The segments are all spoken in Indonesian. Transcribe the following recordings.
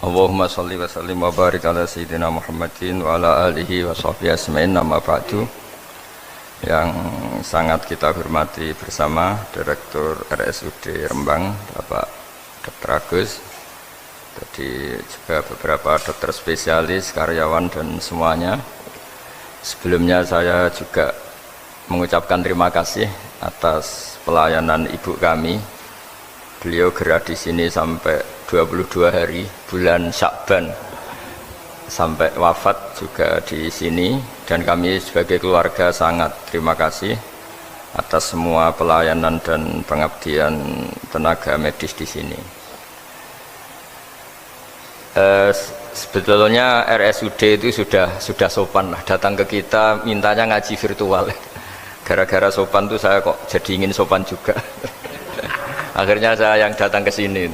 Allahumma sholli wa sallim wa barik ala sayyidina Muhammadin wa ala alihi wa sahbihi asma'in, amma ba'du. Yang sangat kita hormati bersama Direktur RSUD Rembang, Bapak Dr. Agus, tadi juga beberapa dokter spesialis, karyawan dan semuanya. Sebelumnya saya juga mengucapkan terima kasih atas pelayanan ibu kami. Beliau gerak di sini sampai 22 hari bulan Syakban sampai wafat juga di sini, dan kami sebagai keluarga sangat terima kasih atas semua pelayanan dan pengabdian tenaga medis di sini. Sebetulnya RSUD itu sudah sopan lah, datang ke kita mintanya ngaji virtual. Gara-gara sopan tuh saya kok jadi ingin sopan juga. Akhirnya saya yang datang ke sini.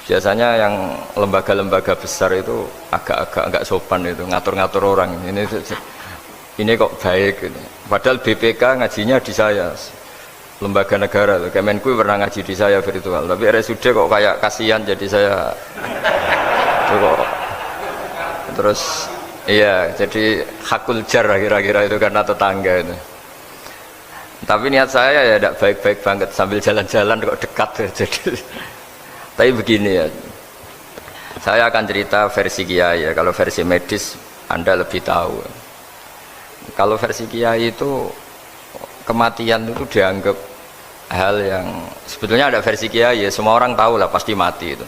Biasanya yang lembaga-lembaga besar itu agak sopan, itu ngatur-ngatur orang. Ini kok baik gitu. Padahal BPK ngajinya di saya, lembaga negara. Kemenku pernah ngaji di saya virtual, tapi RSUD kok kayak kasihan, jadi saya kok terus iya, jadi hakul jar kira-kira itu karena tetangga itu. Tapi niat saya ya tidak baik-baik banget, sambil jalan-jalan kok dekat jadi. Tapi begini ya, saya akan cerita versi kiai ya. Kalau versi medis Anda lebih tahu. Kalau versi kiai itu kematian itu dianggap hal yang sebetulnya ada versi kiai ya, semua orang tahu lah pasti mati itu.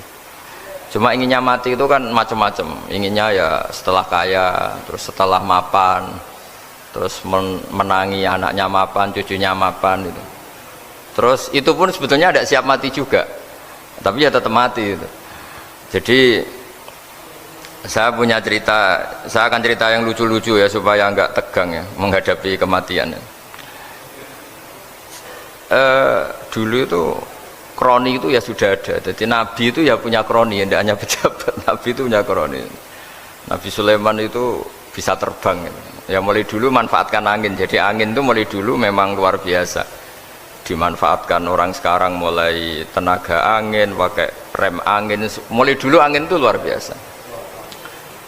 Cuma inginnya mati itu kan macam-macam. Inginnya ya setelah kaya, terus setelah mapan, terus menangi anaknya mapan, cucunya mapan itu. Terus itu pun sebetulnya ada siap mati juga, tapi ya tetap mati itu. Jadi saya punya cerita, saya akan cerita yang lucu-lucu ya supaya enggak tegang ya menghadapi kematian. Dulu itu kroni itu ya sudah ada. Jadi Nabi itu ya punya kroni, tidak hanya pejabat. Nabi itu punya kroni. Nabi Sulaiman itu bisa terbang. Ya mulai dulu manfaatkan angin. Jadi angin itu mulai dulu memang luar biasa. Dimanfaatkan orang sekarang, mulai tenaga angin, pakai rem angin, mulai dulu angin itu luar biasa.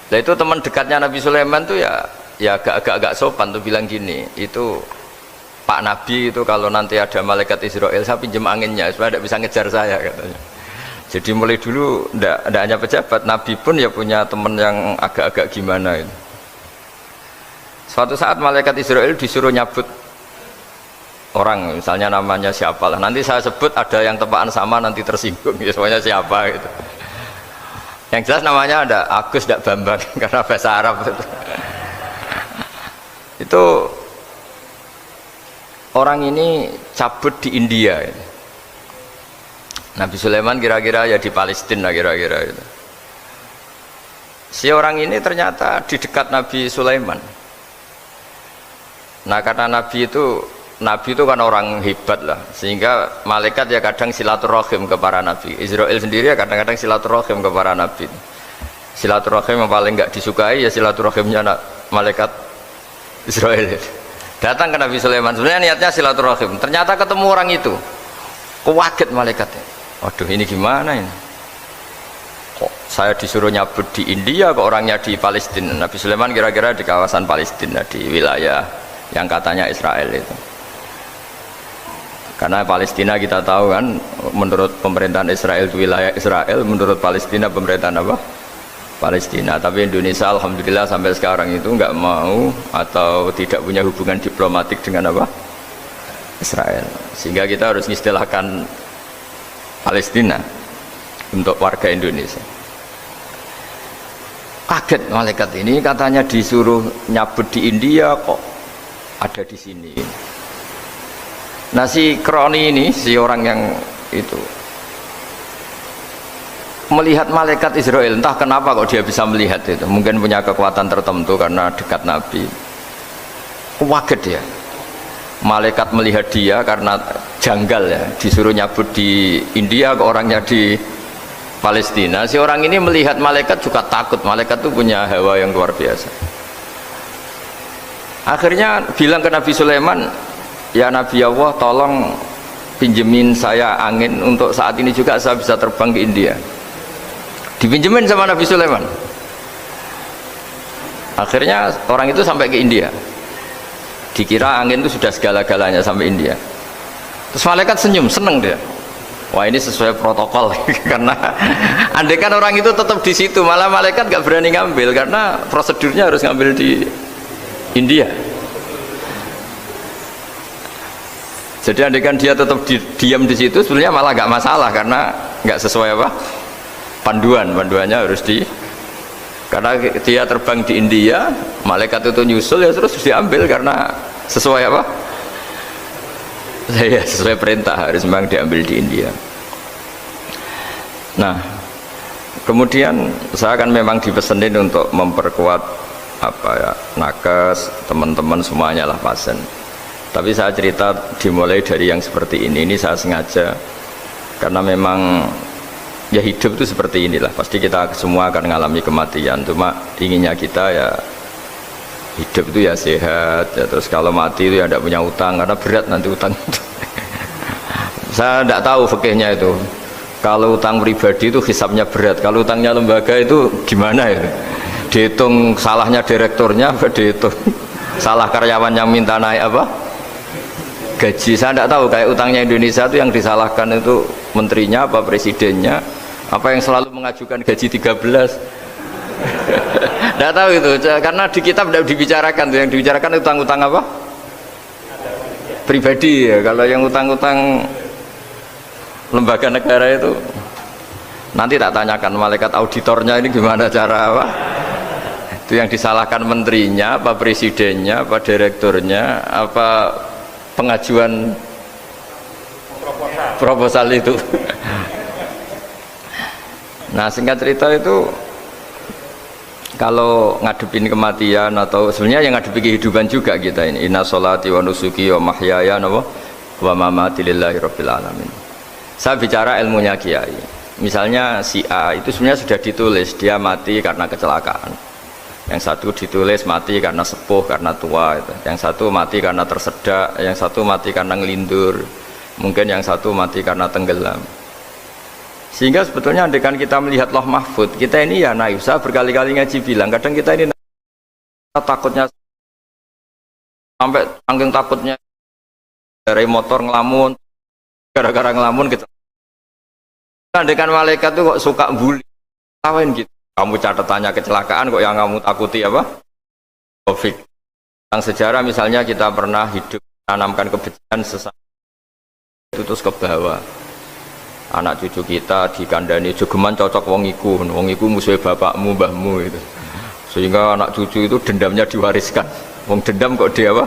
Nah itu teman dekatnya Nabi Sulaiman tuh ya agak sopan tuh bilang gini, itu Pak Nabi itu kalau nanti ada malaikat Israel saya pinjam anginnya supaya tidak bisa ngejar saya katanya. Jadi mulai dulu tidak hanya pejabat, Nabi pun ya punya teman yang agak-agak gimana itu. Suatu saat malaikat Israel disuruh nyabut orang, misalnya namanya siapalah, nanti saya sebut ada yang tepaan sama nanti tersinggung ya, semuanya siapa gitu. Yang jelas namanya ada Agus tidak Bambang karena bahasa Arab itu orang ini cabut di India gitu. Nabi Sulaiman kira-kira ya di Palestina kira-kira gitu. Si orang ini ternyata di dekat Nabi Sulaiman. Nah karena Nabi itu kan orang hebat lah, sehingga malaikat ya kadang silaturahim ke para nabi. Israel sendiri ya kadang-kadang silaturahim ke para nabi. Silaturahim yang paling nggak disukai ya silaturahimnya malaikat Israel. Datang ke Nabi Sulaiman, sebenarnya niatnya silaturahim. Ternyata ketemu orang itu, kaget malaikatnya. Waduh ini gimana ini? Kok saya disuruh nyabut di India, kok orangnya di Palestina? Nabi Sulaiman kira-kira di kawasan Palestina, di wilayah yang katanya Israel itu. Karena Palestina kita tahu kan, menurut pemerintahan Israel itu wilayah Israel, menurut Palestina pemerintahan apa? Palestina. Tapi Indonesia alhamdulillah sampai sekarang itu nggak mau atau tidak punya hubungan diplomatik dengan apa? Israel. Sehingga kita harus mengistilahkan Palestina untuk warga Indonesia. Kaget malaikat ini, katanya disuruh nyabut di India kok ada di sini. Nah si kroni ini, si orang yang itu melihat malaikat Israel, entah kenapa kok dia bisa melihat itu, mungkin punya kekuatan tertentu karena dekat Nabi. Kaget dia, malaikat melihat dia karena janggal ya, disuruh nyabut di India kok orangnya di Palestina. Si orang ini melihat malaikat juga takut, malaikat itu punya hawa yang luar biasa. Akhirnya bilang ke Nabi Sulaiman, ya Nabi Allah tolong pinjemin saya angin untuk saat ini juga saya bisa terbang ke India. dipinjemin sama Nabi Sulaiman. Akhirnya orang itu sampai ke India, dikira angin itu sudah segala-galanya sampai India. Terus malaikat senyum, seneng dia. Wah ini sesuai protokol karena andai kan orang itu tetap di situ, malah malaikat gak berani ngambil karena prosedurnya harus ngambil di India. Jadi andai kan dia tetap diam di situ, sebenarnya malah gak masalah karena gak sesuai apa panduannya harus di, karena dia terbang di India, malaikat itu nyusul ya terus diambil karena sesuai apa? Ya, sesuai perintah harus memang diambil di India. Nah, kemudian saya kan memang dipesenin untuk memperkuat apa ya, nakes, teman-teman semuanya lah pasien. Tapi saya cerita dimulai dari yang seperti ini saya sengaja karena memang ya hidup itu seperti inilah. Pasti kita semua akan mengalami kematian. Cuma inginnya kita ya hidup itu ya sehat ya, terus kalau mati itu ya tidak punya utang karena berat nanti utang itu. Saya tidak tahu fikihnya itu, kalau utang pribadi itu hisabnya berat, kalau utangnya lembaga itu gimana ya, dihitung salahnya direkturnya apa dihitung salah karyawan yang minta naik apa gaji. Saya tidak tahu kayak utangnya Indonesia itu yang disalahkan itu menterinya apa presidennya apa yang selalu mengajukan gaji 13. Tidak tahu itu, karena di kitab tidak dibicarakan tuh, yang dibicarakan utang-utang apa? Pribadi ya. Kalau yang utang-utang lembaga negara itu nanti tak tanyakan malaikat auditornya ini gimana cara apa? Itu yang disalahkan menterinya, apa presidennya, apa direkturnya, apa pengajuan proposal itu. Nah singkat cerita itu kalau ngadepin kematian atau sebenarnya yang ngadepi kehidupan juga kita ini, inna sholati wa nusuki wa mahyaya wa mamati lillahi rabbil alamin. Saya bicara ilmunya kiai, misalnya si A itu sebenarnya sudah ditulis dia mati karena kecelakaan, yang satu ditulis mati karena sepuh karena tua itu. Yang satu mati karena tersedak, yang satu mati karena ngelindur, mungkin yang satu mati karena tenggelam. Sehingga sebetulnya andaikan kita melihat Lauh Mahfud, kita ini ya naif. Saya berkali-kali ngaji bilang, kadang kita ini takutnya sampai angking takutnya dari motor ngelamun, gara-gara ngelamun kita. Andaikan malaikat itu kok suka bully, tawain gitu. Kamu catatannya kecelakaan kok yang kamu takuti apa? Covid. Tentang sejarah misalnya kita pernah hidup menanamkan kebencian sesama itu terus ke bawah. Anak cucu kita dikandani jogeman cocok wong iku musuhnya bapakmu mbahmu itu, sehingga anak cucu itu dendamnya diwariskan. Wong dendam kok dia apa?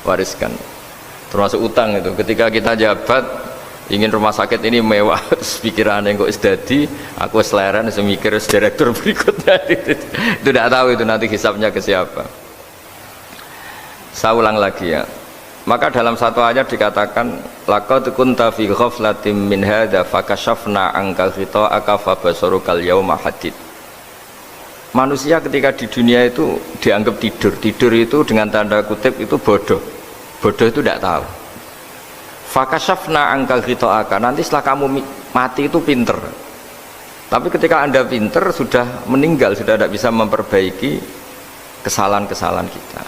Wariskan. Termasuk utang itu. Ketika kita jabat ingin rumah sakit ini mewah, pikirannya kok sedadi, aku seleren semikir direktur berikutnya. Itu tidak tahu itu nanti hisabnya ke siapa. Saya ulang lagi ya. Maka dalam satu ayat dikatakan laqad kunta fi ghaflatin min hadza fakashafna anka ghita'aka fabasarukal yauma hadid. Manusia ketika di dunia itu dianggap tidur itu dengan tanda kutip itu bodoh itu tidak tahu. Fakashafna anka ghita'aka, nanti setelah kamu mati itu pinter, tapi ketika anda pinter sudah meninggal, sudah tidak bisa memperbaiki kesalahan-kesalahan kita.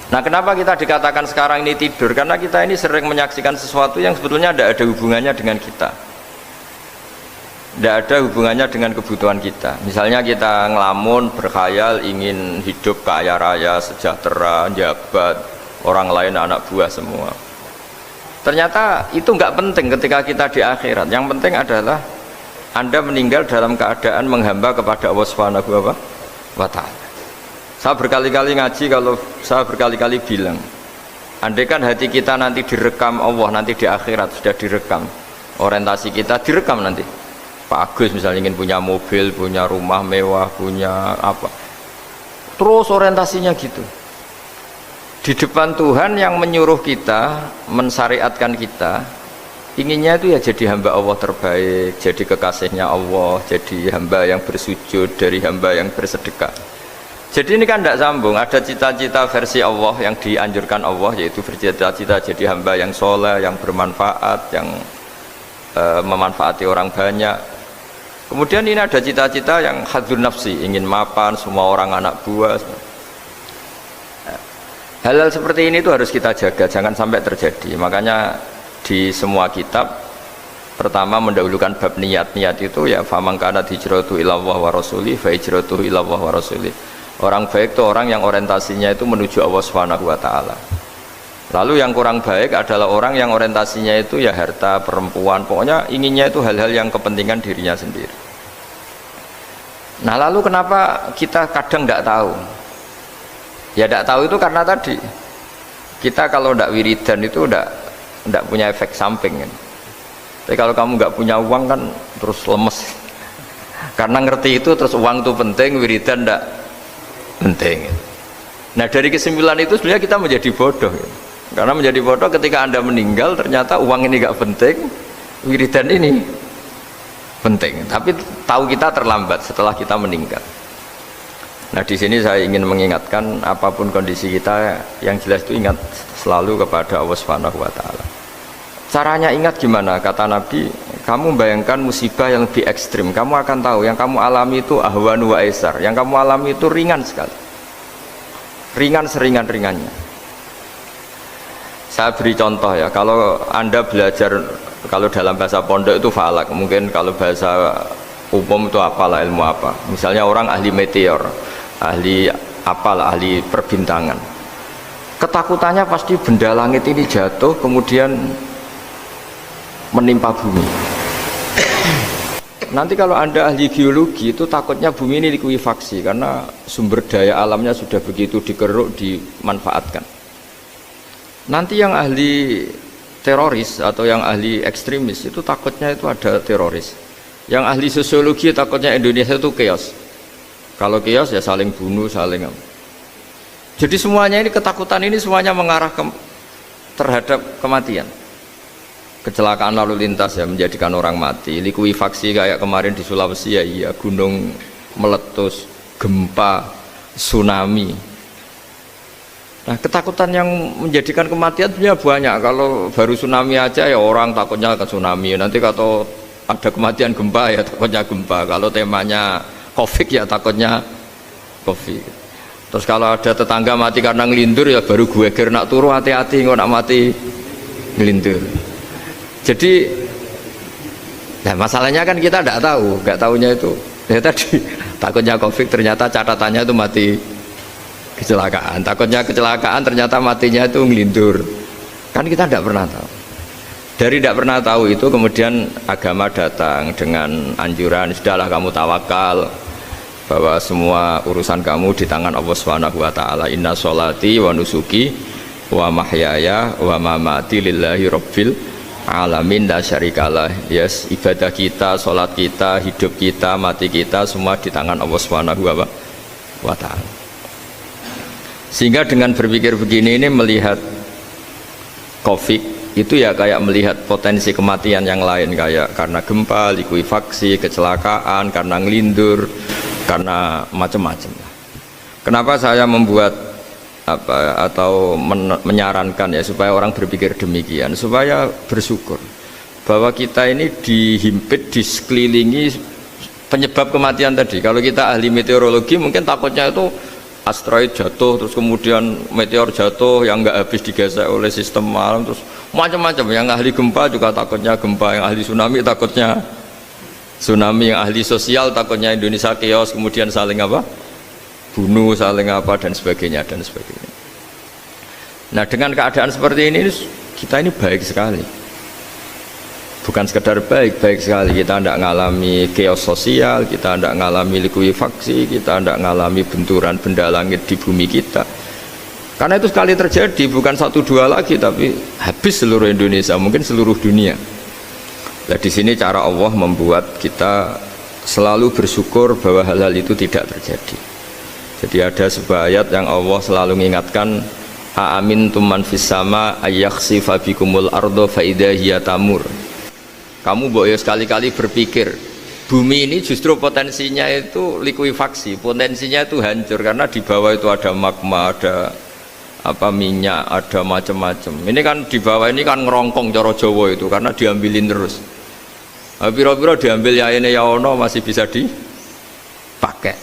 Nah kenapa kita dikatakan sekarang ini tidur? Karena kita ini sering menyaksikan sesuatu yang sebetulnya tidak ada hubungannya dengan kita, tidak ada hubungannya dengan kebutuhan kita. Misalnya kita ngelamun, berkhayal, ingin hidup kaya raya, sejahtera, jabat, orang lain anak buah semua. Ternyata itu nggak penting ketika kita di akhirat. Yang penting adalah Anda meninggal dalam keadaan menghamba kepada Allah Subhanahu wa Ta'ala. Saya berkali-kali ngaji, kalau saya berkali-kali bilang, andaikan hati kita nanti direkam Allah, nanti di akhirat sudah direkam, orientasi kita direkam nanti. Pak Agus misalnya ingin punya mobil, punya rumah mewah, punya apa, terus orientasinya gitu. Di depan Tuhan yang menyuruh kita, mensyariatkan kita, inginnya itu ya jadi hamba Allah terbaik, jadi kekasihnya Allah, jadi hamba yang bersujud, dari hamba yang bersedekah. Jadi ini kan tidak sambung. Ada cita-cita versi Allah yang dianjurkan Allah, yaitu bercita-cita jadi hamba yang soleh, yang bermanfaat, yang memanfaati orang banyak. Kemudian ini ada cita-cita yang hadzun nafsi, ingin mapan semua orang anak buah. Hal-hal seperti ini itu harus kita jaga, jangan sampai terjadi. Makanya di semua kitab pertama mendahulukan bab niat itu ya faman kana hijratu ilallah wa rasuli fa hijratuhu ilallah wa rasuli. Orang baik itu orang yang orientasinya itu menuju Allah Subhanahu wa taala. Lalu yang kurang baik adalah orang yang orientasinya itu ya harta, perempuan, pokoknya inginnya itu hal-hal yang kepentingan dirinya sendiri. Nah, lalu kenapa kita kadang tidak tahu? Ya tidak tahu itu karena tadi kita kalau tidak wiridan itu tidak punya efek samping kan. Tapi kalau kamu nggak punya uang kan terus lemes. Karena ngerti itu terus uang itu penting, wiridan tidak penting. Nah dari kesimpulan itu sebenarnya kita menjadi bodoh. Karena menjadi bodoh ketika Anda meninggal ternyata uang ini nggak penting, wiridan ini penting. Tapi tahu kita terlambat setelah kita meninggal. Nah di sini saya ingin mengingatkan apapun kondisi kita yang jelas itu ingat selalu kepada Allah Subhanahu wa taala. Caranya ingat gimana? Kata Nabi, kamu bayangkan musibah yang lebih ekstrim, kamu akan tahu yang kamu alami itu ahwanu wa aisar, yang kamu alami itu ringan sekali. Ringan seringan-ringannya. Saya beri contoh ya, kalau Anda belajar kalau dalam bahasa pondok itu falak, mungkin kalau bahasa umum itu apalah ilmu apa. Misalnya orang ahli meteor, ahli apalah, ahli perbintangan. Ketakutannya pasti benda langit ini jatuh kemudian menimpa bumi. Nanti kalau Anda ahli geologi itu takutnya bumi ini likuifaksi karena sumber daya alamnya sudah begitu dikeruk, dimanfaatkan. Nanti yang ahli teroris atau yang ahli ekstremis itu takutnya itu ada teroris. Yang ahli sosiologi takutnya Indonesia itu chaos. Kalau chaos ya saling bunuh, saling. Jadi semuanya ini ketakutan ini semuanya mengarah terhadap kematian. Kecelakaan lalu lintas ya menjadikan orang mati, likuifaksi kayak kemarin di Sulawesi ya iya, gunung meletus, gempa, tsunami. Nah ketakutan yang menjadikan kematian sebenarnya banyak. Kalau baru tsunami aja ya orang takutnya ke tsunami, nanti kalau ada kematian gempa ya takutnya gempa, kalau temanya covid ya takutnya covid. Terus kalau ada tetangga mati karena ngelindur ya baru gue nak turu hati-hati nggak nak mati ngelindur. Jadi nah masalahnya kan kita tidak tahu, nggak tahunya itu ya tadi takutnya covid ternyata catatannya itu mati kecelakaan, takutnya kecelakaan ternyata matinya itu ngelindur, kan kita tidak pernah tahu. Dari tidak pernah tahu itu kemudian agama datang dengan anjuran sudahlah kamu tawakal bahwa semua urusan kamu di tangan Allah Subhanahu wa taala. Inna sholati wa nusuki wa mahyaya wa mamati lillahi rabbil alamin la syarikalah. Yes, ibadah kita, sholat kita, hidup kita, mati kita semua di tangan Allah Subhanahu wa taala. Sehingga dengan berpikir begini ini melihat covid itu ya kayak melihat potensi kematian yang lain, kayak karena gempa, likuifaksi, kecelakaan, karena ngelindur, karena macam-macam. Kenapa saya membuat atau menyarankan ya supaya orang berpikir demikian, supaya bersyukur bahwa kita ini dihimpit, disekelilingi penyebab kematian tadi. Kalau kita ahli meteorologi mungkin takutnya itu asteroid jatuh, terus kemudian meteor jatuh yang nggak habis digesek oleh sistem alam, terus macam-macam. Yang ahli gempa juga takutnya gempa, yang ahli tsunami takutnya tsunami, yang ahli sosial takutnya Indonesia chaos, kemudian saling bunuh, saling dan sebagainya dan sebagainya. Nah dengan keadaan seperti ini kita ini baik sekali, bukan sekedar baik sekali. Kita tidak mengalami chaos sosial, kita tidak mengalami likuifaksi, kita tidak mengalami benturan benda langit di bumi kita. Karena itu sekali terjadi bukan 1-2 lagi, tapi habis seluruh Indonesia, mungkin seluruh dunia. Nah di sini cara Allah membuat kita selalu bersyukur bahwa hal-hal itu tidak terjadi. Jadi ada sebuah ayat yang Allah selalu mengingatkan, aamintum man fis sama ayakhsifa bikumul ardo fa idza hiya tamur. Kamu boleh sekali-kali berpikir bumi ini justru potensinya itu likuifaksi, potensinya itu hancur karena di bawah itu ada magma, ada minyak, ada macam-macam. Ini kan di bawah ini kan ngerongkong cara Jawa itu karena diambilin terus. Piro-piro diambil yaene ya ono masih bisa dipakai.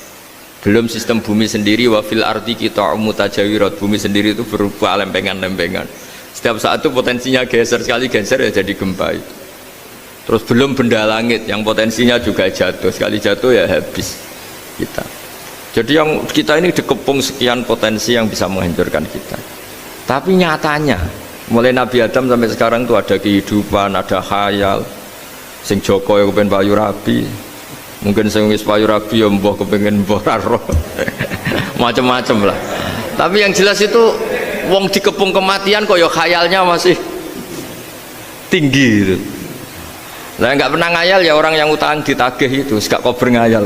Belum sistem bumi sendiri, wa fil ardi qita'um mutajawirat, bumi sendiri itu berupa lempengan-lempengan. Setiap saat itu potensinya geser, sekali geser ya jadi gempa. Terus belum benda langit yang potensinya juga jatuh, sekali jatuh ya habis kita. Jadi yang kita ini dikepung sekian potensi yang bisa menghancurkan kita. Tapi nyatanya mulai Nabi Adam sampai sekarang tuh ada kehidupan, ada khayal. Sing Joko ya kepengen payu rabi, mungkin sing wis payu rabi ya mbah kepengen mbah roh. Macam-macam lah. Tapi yang jelas itu wong dikepung kematian kok ya khayalnya masih tinggi gitu. Lah nggak pernah ngayal ya orang yang utang ditagih itu, gak kober ngayal.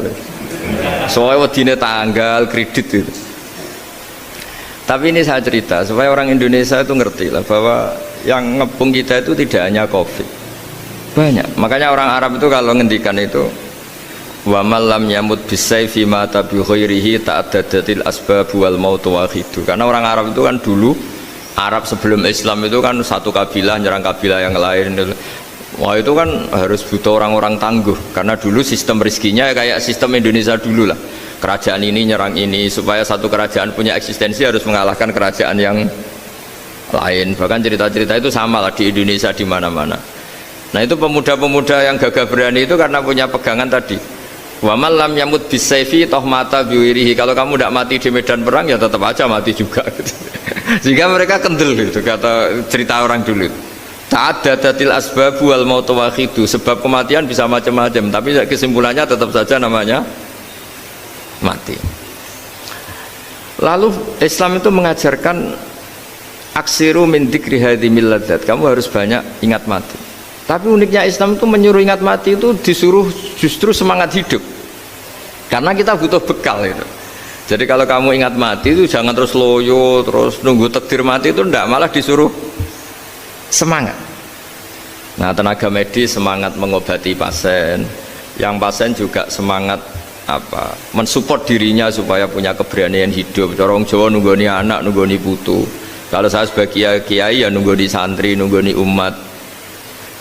Soalnya wedine tanggal kredit itu. Tapi ini saya cerita supaya orang Indonesia itu ngerti lah bahwa yang ngepung kita itu tidak hanya Covid. Banyak. Makanya orang Arab itu kalau ngendikan itu wa man lam yamut bisayfi mata bi khairihi ta'addadatil asbab wal maut wahidu. Karena orang Arab itu kan dulu Arab sebelum Islam itu kan satu kabilah nyerang kabilah yang lain. Wah itu kan harus butuh orang-orang tangguh karena dulu sistem rezekinya kayak sistem Indonesia dulu lah. Kerajaan ini nyerang ini supaya satu kerajaan punya eksistensi harus mengalahkan kerajaan yang lain. Bahkan cerita-cerita itu sama lah di Indonesia di mana-mana. Nah itu pemuda-pemuda yang gagah berani itu karena punya pegangan tadi. Wa man lam yamut bisayfi toh mata biwirihi. Kalau kamu tidak mati di medan perang ya tetap aja mati juga gitu. Sehingga mereka kendel gitu kata cerita orang dulu. Ta'addadatil asbab wal maut wahidu. Sebab kematian bisa macam-macam, tapi kesimpulannya tetap saja namanya mati. Lalu Islam itu mengajarkan aksiru min dzikri hadhimil ladzat. Kamu harus banyak ingat mati. Tapi uniknya Islam itu menyuruh ingat mati itu disuruh justru semangat hidup. Karena kita butuh bekal itu. Jadi kalau kamu ingat mati itu jangan terus loyo, terus nunggu takdir mati itu enggak, malah disuruh semangat. Nah, tenaga medis semangat mengobati pasien, yang pasien juga semangat apa? Mensupport dirinya supaya punya keberanian hidup. Orang Jawa nunggoni anak, nunggoni putu. Kalau saya sebagai kiai ya nunggoni santri, nunggoni umat.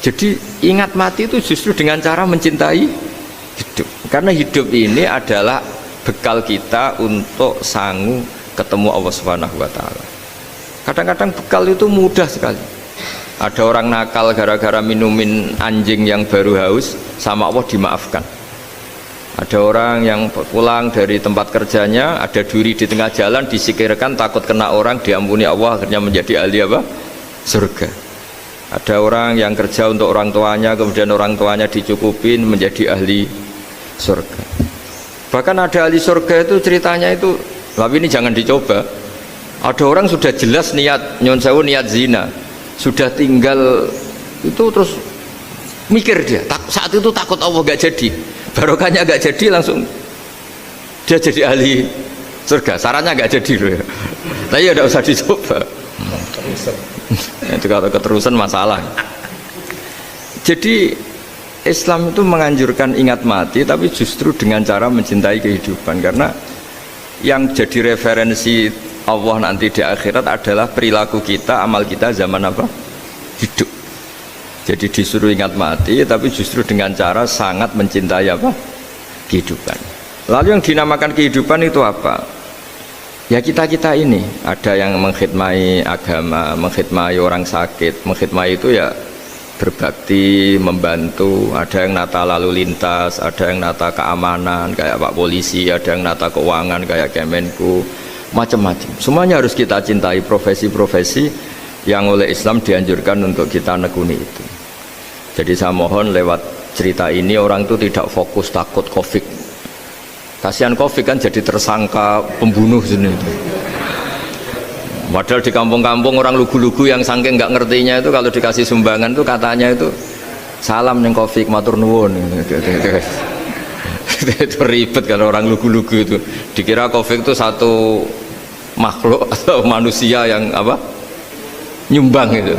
Jadi ingat mati itu justru dengan cara mencintai hidup. Karena hidup ini adalah bekal kita untuk sanggup ketemu Allah Subhanahu wa taala. Kadang-kadang bekal itu mudah sekali. Ada orang nakal gara-gara minumin anjing yang baru haus, sama Allah dimaafkan. Ada orang yang pulang dari tempat kerjanya, ada duri di tengah jalan, disikirkan takut kena orang, diampuni Allah, akhirnya menjadi ahli apa? Surga. Ada orang yang kerja untuk orang tuanya, kemudian orang tuanya dicukupin menjadi ahli surga. Bahkan ada ahli surga itu ceritanya itu, tapi ini jangan dicoba. Ada orang sudah jelas niat nyon sewu, niat zina, sudah tinggal itu terus mikir dia. Saat itu takut Allah gak jadi, barokahnya gak jadi, langsung dia jadi ahli surga. Sarannya gak jadi loh ya. Tapi ya tidak usah dicoba. Itu kalau keterusan masalah. Jadi Islam itu menganjurkan ingat mati, tapi justru dengan cara mencintai kehidupan. Karena yang jadi referensi Allah nanti di akhirat adalah perilaku kita, amal kita zaman apa? Hidup. Jadi disuruh ingat mati, tapi justru dengan cara sangat mencintai apa? Kehidupan. Lalu yang dinamakan kehidupan itu apa? Ya kita-kita ini, ada yang mengkhidmati agama, mengkhidmati orang sakit, mengkhidmati itu ya berbakti, membantu. Ada yang nata lalu lintas, ada yang nata keamanan kayak Pak Polisi, ada yang nata keuangan kayak Kemenku, macam-macam. Semuanya harus kita cintai, profesi-profesi yang oleh Islam dianjurkan untuk kita nekuni itu. Jadi saya mohon lewat cerita ini orang itu tidak fokus takut Covid. Kasihan Covid kan jadi tersangka pembunuh sini. Padahal di kampung-kampung orang lugu-lugu yang saking nggak ngertinya itu kalau dikasih sumbangan itu katanya itu salam neng Covid matur nuwun. Itu ribet kalau orang lugu-lugu itu. Dikira Covid itu satu makhluk atau manusia yang apa? Nyumbang itu.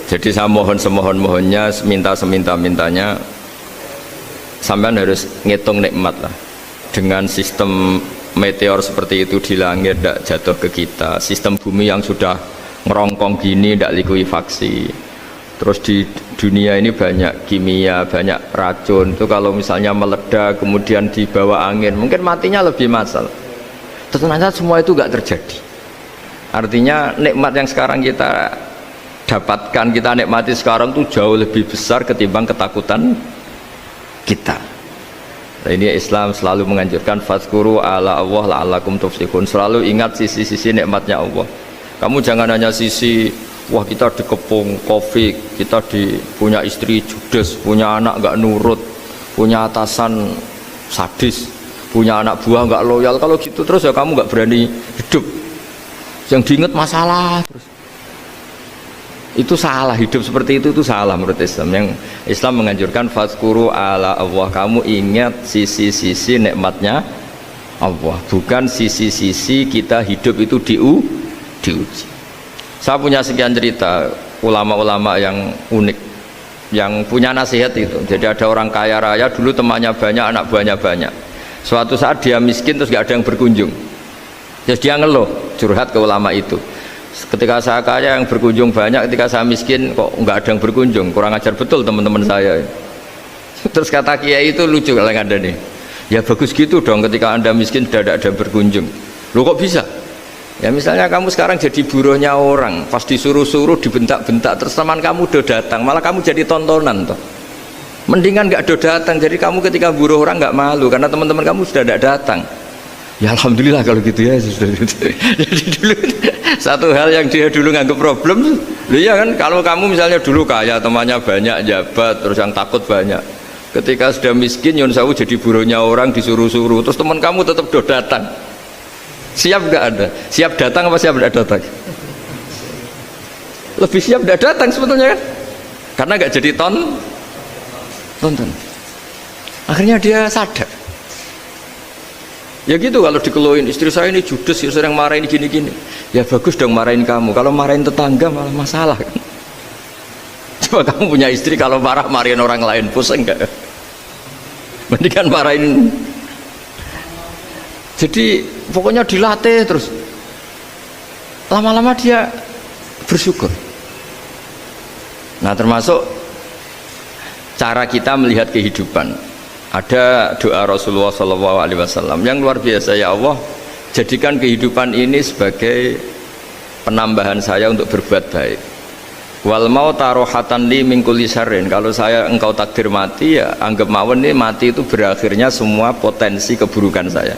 Jadi saya mohon semohon-mohonnya, minta seminta-mintanya, sampean harus ngitung nikmat lah. Dengan sistem meteor seperti itu di langit tidak jatuh ke kita, sistem bumi yang sudah ngerongkong gini tidak likuifaksi, Terus di dunia ini banyak kimia, banyak racun. Itu kalau misalnya meledak kemudian dibawa angin, mungkin matinya lebih massal. Ternyata semua itu nggak terjadi. Artinya nikmat yang sekarang kita dapatkan, kita nikmati sekarang itu jauh lebih besar ketimbang ketakutan kita. Nah, ini Islam selalu menganjurkan fadzkuru ala Allah la'allakum tuflihun. Selalu ingat sisi-sisi nikmatnya Allah. Kamu jangan hanya sisi wah kita dikepung Covid, kita punya istri judes, punya anak nggak nurut, punya atasan sadis, punya anak buah nggak loyal. Kalau gitu terus ya kamu nggak berani hidup. Yang diingat masalah terus. Itu salah, hidup seperti itu salah menurut Islam. Yang Islam menganjurkan fadzkuru ala Allah, kamu ingat sisi-sisi nikmatnya Allah, bukan sisi-sisi kita hidup itu diuji. Saya punya sekian cerita ulama-ulama yang unik, yang punya nasihat itu. Jadi ada orang kaya raya, dulu temannya banyak, anak buahnya banyak. Suatu saat dia miskin terus gak ada yang berkunjung. Terus dia ngeluh, curhat ke ulama itu. Ketika saya kaya yang berkunjung banyak, ketika saya miskin kok nggak ada yang berkunjung, kurang ajar betul teman-teman saya. Terus kata kiai itu lucu kalau ada nih, ya bagus gitu dong ketika anda miskin sudah ada yang berkunjung. Loh kok bisa? Ya misalnya kamu sekarang jadi buruhnya orang, pas disuruh-suruh dibentak-bentak, terus teman kamu udah datang, malah kamu jadi tontonan toh. Mendingan nggak udah datang, jadi kamu ketika buruh orang nggak malu karena teman-teman kamu sudah tidak datang. Ya alhamdulillah kalau gitu ya. Jadi dulu satu hal yang dia dulu nganggap problem, ya kan, kalau kamu misalnya dulu kaya, temannya banyak, jabat, terus yang takut banyak, ketika sudah miskin Yun Sawu jadi buruhnya orang, disuruh-suruh, terus teman kamu tetap do datang, siap nggak ada? Siap datang apa siap tidak datang? Lebih siap tidak datang sebetulnya kan, karena nggak jadi tonton. Akhirnya dia sadar. Ya gitu, kalau dikeluhin istri saya ini judes, sering marahin gini-gini. Ya bagus dong marahin kamu, kalau marahin tetangga malah masalah kan. Coba kamu punya istri kalau marah marahin orang lain, pusing enggak? Mendingan marahin. Jadi pokoknya dilatih terus. Lama-lama dia bersyukur. Nah termasuk cara kita melihat kehidupan. Ada doa Rasulullah SAW yang luar biasa, ya Allah jadikan kehidupan ini sebagai penambahan saya untuk berbuat baik. Wal mauta rohatan li min kulli syarrin, kalau saya engkau takdir mati ya anggap mawon ini mati itu berakhirnya semua potensi keburukan saya.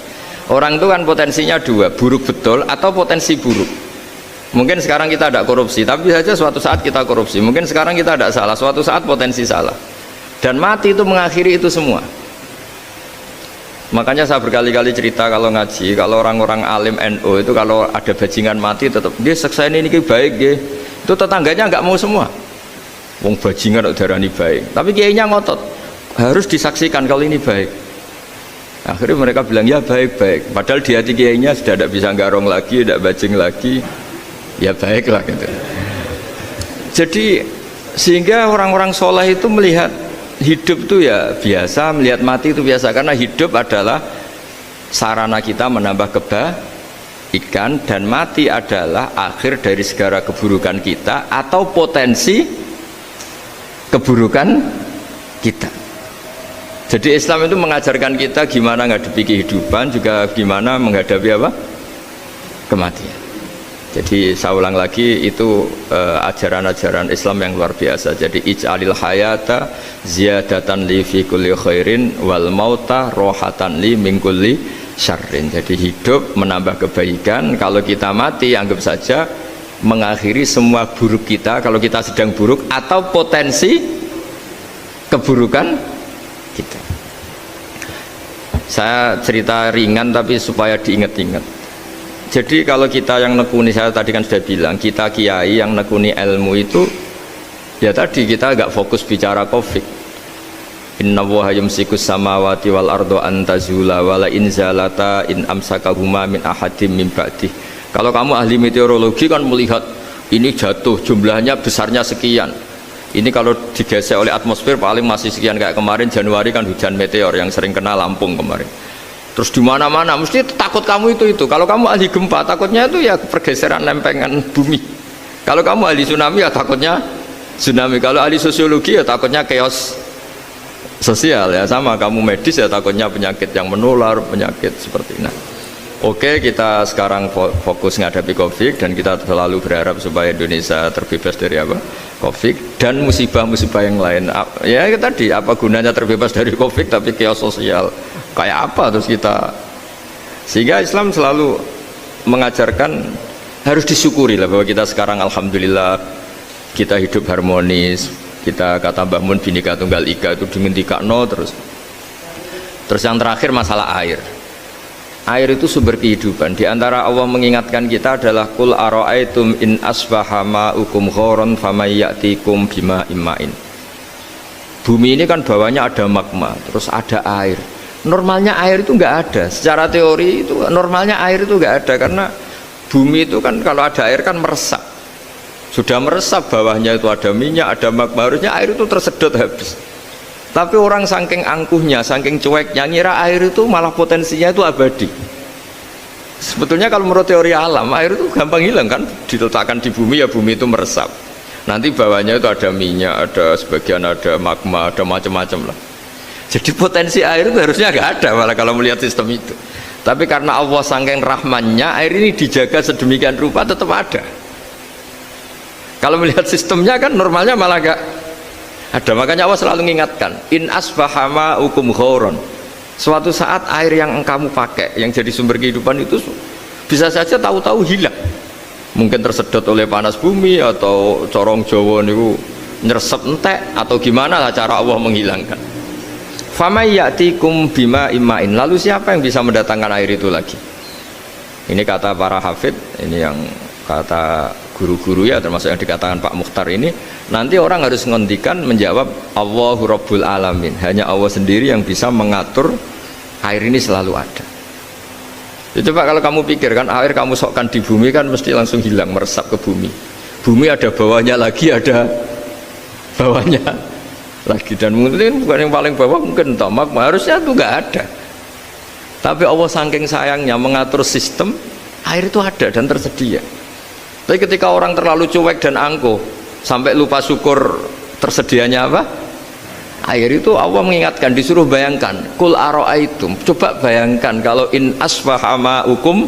Orang itu kan potensinya dua, buruk betul atau potensi buruk. Mungkin sekarang kita tidak korupsi, tapi saja suatu saat kita korupsi. Mungkin sekarang kita tidak salah, suatu saat potensi salah. Dan mati itu mengakhiri itu semua. Makanya saya berkali-kali cerita kalau ngaji, kalau orang-orang alim NU itu kalau ada bajingan mati tetap dia seksa ini baik dia. Itu tetangganya nggak mau semua. Wong bajingan darani baik. Tapi kiainya ngotot harus disaksikan kalau ini baik. Akhirnya mereka bilang ya baik-baik. Padahal di hati kiainya sudah tidak bisa garong lagi, tidak bajing lagi. Ya baiklah gitu. Jadi sehingga orang-orang soleh itu melihat hidup itu ya biasa, melihat mati itu biasa, karena hidup adalah sarana kita menambah kebaikan dan mati adalah akhir dari segala keburukan kita atau potensi keburukan kita. Jadi Islam itu mengajarkan kita gimana menghadapi kehidupan, juga gimana menghadapi apa? Kematian. Jadi saya ulang lagi, itu ajaran-ajaran Islam yang luar biasa. Jadi ij'alil hayata ziyadatan li fi kulli khairin wal mauta rohatan li min kulli syarrin. Jadi hidup menambah kebaikan, kalau kita mati anggap saja mengakhiri semua buruk kita kalau kita sedang buruk atau potensi keburukan kita. Saya cerita ringan tapi supaya diingat-ingat. Jadi kalau kita yang nekuni, saya tadi kan sudah bilang, kita kiai yang nekuni ilmu itu ya tadi kita agak fokus bicara Covid. Inna Allaha yumsikus samawati wal ardo an tazula wala in zalata in amsakahuma min ahadim min ba'dih. Kalau kamu ahli meteorologi kan melihat ini jatuh jumlahnya besarnya sekian, ini kalau digesek oleh atmosfer paling masih sekian, kayak kemarin Januari kan hujan meteor yang sering kena Lampung kemarin. Terus di mana-mana mesti takut kamu itu. Kalau kamu ahli gempa takutnya itu ya pergeseran lempengan bumi. Kalau kamu ahli tsunami ya takutnya Tsunami. Kalau ahli sosiologi ya takutnya chaos sosial ya, sama kamu medis ya takutnya penyakit yang menular, penyakit seperti ini. Oke, kita sekarang fokus menghadapi Covid dan kita selalu berharap supaya Indonesia terbebas dari apa? Covid dan musibah-musibah yang lain. Ya tadi, apa gunanya terbebas dari Covid tapi chaos sosial kayak apa terus kita? Sehingga Islam selalu mengajarkan harus disyukuri lah bahwa kita sekarang alhamdulillah kita hidup harmonis. Kita kata Mbah Mun Bhinneka Tunggal Ika itu dihentikan terus yang terakhir masalah air. Air itu sumber kehidupan. Di antara Allah mengingatkan kita adalah kul ara'aitum in asbaha ma'ukum ghoron famay ya'tikum bima imma'in. Bumi ini kan bawahnya ada magma, terus ada air. Normalnya air itu nggak ada. Secara teori itu normalnya air itu nggak ada karena bumi itu kan kalau ada air kan meresap. Sudah meresap, bawahnya itu ada minyak, ada magma, harusnya air itu tersedot habis. Tapi orang saking angkuhnya, saking cueknya, ngira air itu malah potensinya itu abadi. Sebetulnya kalau menurut teori alam, air itu gampang hilang kan, diletakkan di bumi ya bumi itu meresap. Nanti bawahnya itu ada minyak, ada sebagian ada magma, ada macam-macam lah. Jadi potensi air itu harusnya nggak ada malah kalau melihat sistem itu. Tapi karena Allah saking rahmannya, air ini dijaga sedemikian rupa tetap ada. Kalau melihat sistemnya kan normalnya malah gak ada. Makanya Allah selalu mengingatkan in asbahama ukum ghoron. Suatu saat air yang kamu pakai yang jadi sumber kehidupan itu bisa saja tahu-tahu hilang. Mungkin tersedot oleh panas bumi atau corong Jawa niku nyeresep entek atau gimana lah cara Allah menghilangkan. Famay ya'tikum bima imma'in. Lalu siapa yang bisa mendatangkan air itu lagi? Ini kata para hafid, ini yang kata guru-guru ya termasuk yang dikatakan Pak Mukhtar ini, nanti orang harus ngendikan menjawab Allahu Rabbul Alamin, hanya Allah sendiri yang bisa mengatur air ini selalu ada. Ya, coba kalau kamu pikir kan air kamu sokkan di bumi kan mesti langsung hilang, meresap ke bumi. Bumi ada bawahnya lagi, ada bawahnya lagi, dan mungkin bukan yang paling bawah mungkin magma, harusnya itu nggak ada. Tapi Allah saking sayangnya mengatur sistem air itu ada dan tersedia. Tapi ketika orang terlalu cuek dan angkuh sampai lupa syukur tersedianya apa? Air itu Allah mengingatkan, disuruh bayangkan kul ara'aitum, coba bayangkan kalau in asbaha ma'ukum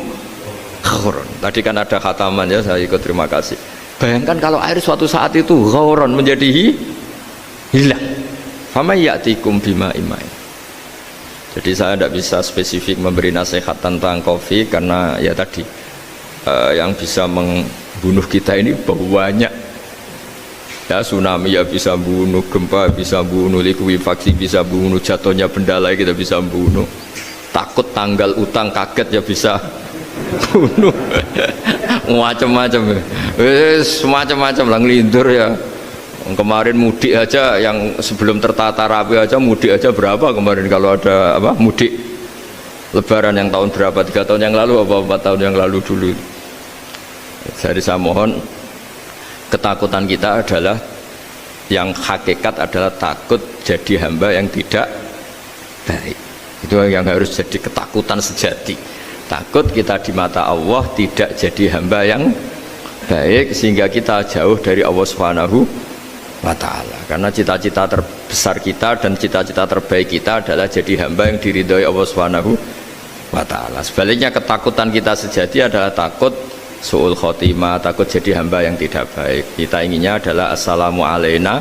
ghoron. Tadi kan ada khataman ya, saya ikut terima kasih. Bayangkan kalau air suatu saat itu ghoron menjadi hilang. Famay ya'tikum bima imma'in. Jadi saya tidak bisa spesifik memberi nasihat tentang Covid karena ya tadi yang bisa membunuh kita ini banyak ya, tsunami ya bisa bunuh, gempa bisa bunuh, likuifaksi bisa bunuh, jatuhnya benda lain kita bisa bunuh, takut tanggal utang kaget ya bisa bunuh macam-macam semacam-macam lah, ngelindur ya. Kemarin mudik aja yang sebelum tertata rapi aja mudik aja berapa kemarin, kalau ada apa mudik lebaran yang tahun berapa, 3 tahun yang lalu apa 4 tahun yang lalu dulu. Jadi saya mohon, ketakutan kita adalah yang hakikat adalah takut jadi hamba yang tidak baik. Itu yang harus jadi ketakutan sejati. Takut kita di mata Allah tidak jadi hamba yang baik sehingga kita jauh dari Allah Subhanahu wa ta'ala. Karena cita-cita terbesar kita dan cita-cita terbaik kita adalah jadi hamba yang diridhoi Allah Subhanahu wa ta'ala. Sebaliknya ketakutan kita sejati adalah takut su'ul khotimah, takut jadi hamba yang tidak baik. Kita inginnya adalah assalamu alaina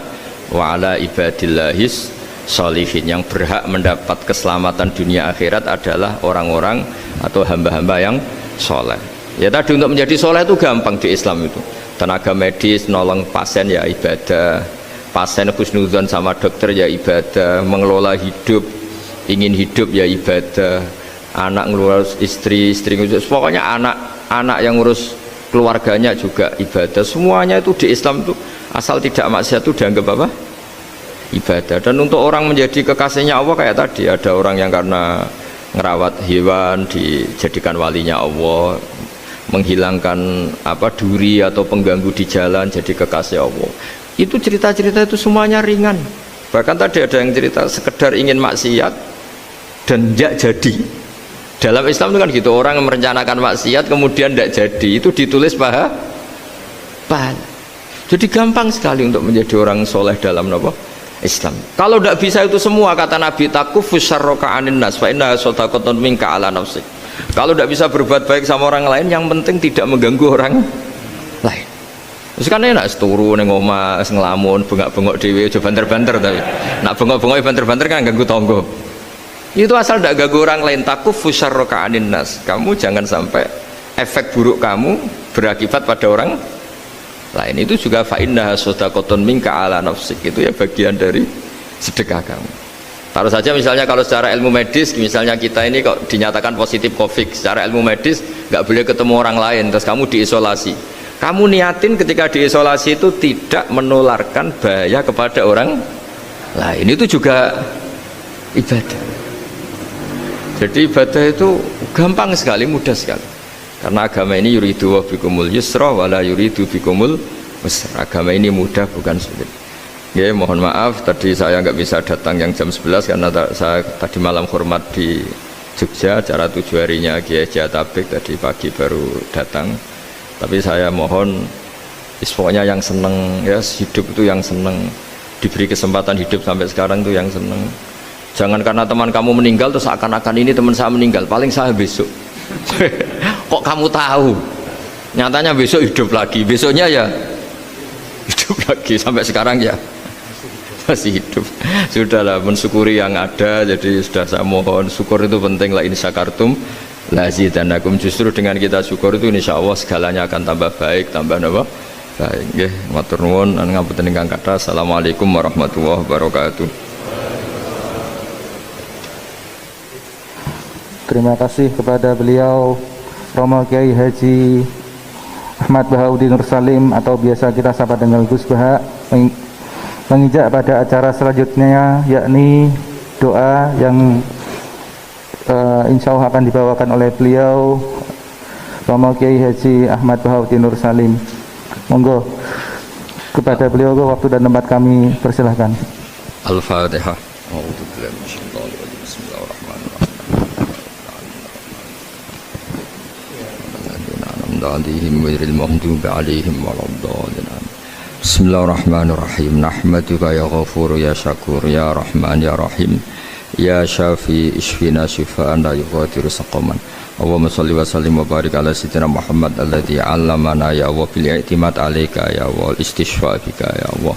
wa ala ibadillahis sholihin. Yang berhak mendapat keselamatan dunia akhirat adalah orang-orang atau hamba-hamba yang soleh. Ya tadi, untuk menjadi soleh itu gampang di Islam itu. Tenaga medis nolong pasien ya ibadah, pasien husnudzon sama dokter ya ibadah, mengelola hidup, ingin hidup ya ibadah, anak ngurus istri, istri ngurus, pokoknya anak yang ngurus keluarganya juga ibadah. Semuanya itu di Islam itu asal tidak maksiat itu dianggap apa? Ibadah. Dan untuk orang menjadi kekasihnya Allah kayak tadi, ada orang yang karena ngerawat hewan dijadikan walinya Allah, menghilangkan apa duri atau pengganggu di jalan jadi kekasih Allah. Itu cerita-cerita itu semuanya ringan. Bahkan tadi ada yang cerita sekedar ingin maksiat dan tidak jadi. Dalam Islam itu kan gitu, orang yang merencanakan maksiat kemudian tidak jadi, itu ditulis pahala. Jadi gampang sekali untuk menjadi orang soleh dalam apa? Islam. Kalau tidak bisa itu semua, kata Nabi, takufus syarroka anin nas fa inna shadaqatun minka ala nafsik. Kalau tidak bisa berbuat baik sama orang lain, yang penting tidak mengganggu orang lain. Terus kan enak turu ning omah ngelamun bengak-bengok dhewe aja banter-banter, tapi nak bengok-bengok banter-banter kan ganggu tangga. Itu asal tidak ganggu orang lain. Takufus syarroka anin nas. Kamu jangan sampai efek buruk kamu berakibat pada orang lain. Itu juga fa innaha shadaqatun minka ala nafsik. Itu ya bagian dari sedekah kamu. Taruh saja misalnya kalau secara ilmu medis, misalnya kita ini kok dinyatakan positif COVID, secara ilmu medis nggak boleh ketemu orang lain, terus kamu diisolasi. Kamu niatin ketika diisolasi itu tidak menularkan bahaya kepada orang lain. Itu juga ibadah. Jadi ibadah itu gampang sekali, mudah sekali. Karena agama ini yuridu wa bikumul yusra wala yuridu bikumul usra. Agama ini mudah, bukan sulit. Ya, mohon maaf tadi saya nggak bisa datang yang jam 11 karena saya tadi malam hormat di Jogja, acara 7 harinya Kiai Jatabek, tadi pagi baru datang. Tapi saya mohon pokoknya yang seneng ya, hidup itu yang seneng, diberi kesempatan hidup sampai sekarang itu yang seneng. Jangan karena teman kamu meninggal terus akan-akan ini teman saya meninggal, paling saya besok. Kok kamu tahu? Nyatanya besok hidup lagi, besoknya ya hidup lagi, sampai sekarang ya masih hidup. Sudahlah, mensyukuri yang ada. Jadi sudah saya mohon, syukur itu penting. La in syakartum lazidanakum. Justru dengan kita syukur itu insya Allah segalanya akan tambah baik, tambah apa? Baik. Nggih, matur nuwun ngapunten ingkang kathah. Assalamualaikum warahmatullahi wabarakatuh. Terima kasih kepada beliau Romo Kiai Haji Ahmad Bahauddin Nur Salim atau biasa kita sapa dengan Gus Baha, menginjak pada acara selanjutnya, yakni doa yang insya Allah akan dibawakan oleh beliau Romo Kiai Haji Ahmad Bahauddin Nur Salim. Monggo kepada beliau waktu dan tempat kami persilahkan. Al-Fatihah. Bismillahirrahmanirrahim. Nahmaduka ya ghafur ya syakur ya rahman ya rahim ya syafi ishfina shifaan la yughadiru saqaman. Allahumma salli wa sallim wa barik ala sayyidina Muhammad alladhi 'allamana ya wa bil i'timad alayka ya wa istishfa bika ya Allah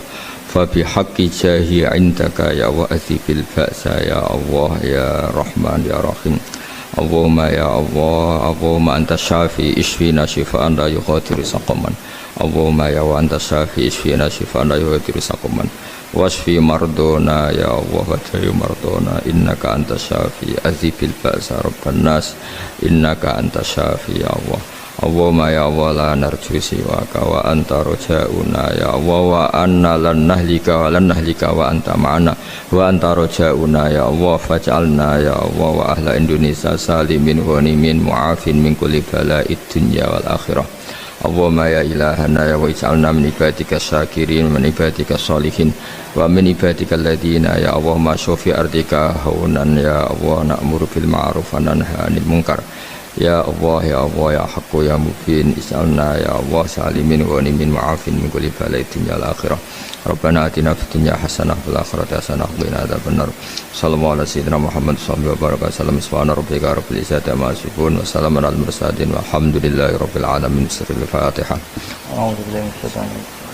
fa bi haqqi jahi 'indaka ya wa athibil ba'sa ya Allah ya rahman ya rahim. Allahumma ya Allah, Allahumma anta syafi ishfina shifaan la yughadiru saqaman. Allahumma ya wa anta syafi ishfina shifaan la yughadiru saqaman. Wasfi mardona ya Allah wa tayu mardona innaka anta syafi azibil ba'sa rabban nas innaka anta syafi ya Allah. Allahumma ya Allah la narju siwaka wa anta rojauna ya Allah wa anna lan nahlika wa anta ma'ana wa anta rojauna ya Allah faj'alna ya Allah wa ahla Indonesia salimin ghanimin mu'afin min kulli bala'id dunya wal akhirah. Allahumma ya ilahana ya wa ij'alna min ibadika syakirin min ibadika sholihin wa min ibadika alladhina ya Allah ma syofi ardika haunan ya Allah na'muru bil ma'ruf wa nanha 'anil munkar. Ya Allah ya Allah ya Haqqu ya Mubin is'alna ya Allah salimin wa nimin ma'afin min kulli bala'id dunya wal akhirah. Rabbana atina fid dunya hasanah wa fil akhirati hasanah wa qina adzabannar. Sallallahu alaihi sayyidina Muhammad sallallahu alaihi wasallam. Subhana rabbika rabbil izzati amma yasifun wa salamun alal mursalin walhamdulillahi rabbil alamin. Sirrul Fatihah. A'udzu billahi minasyaitonir rajim.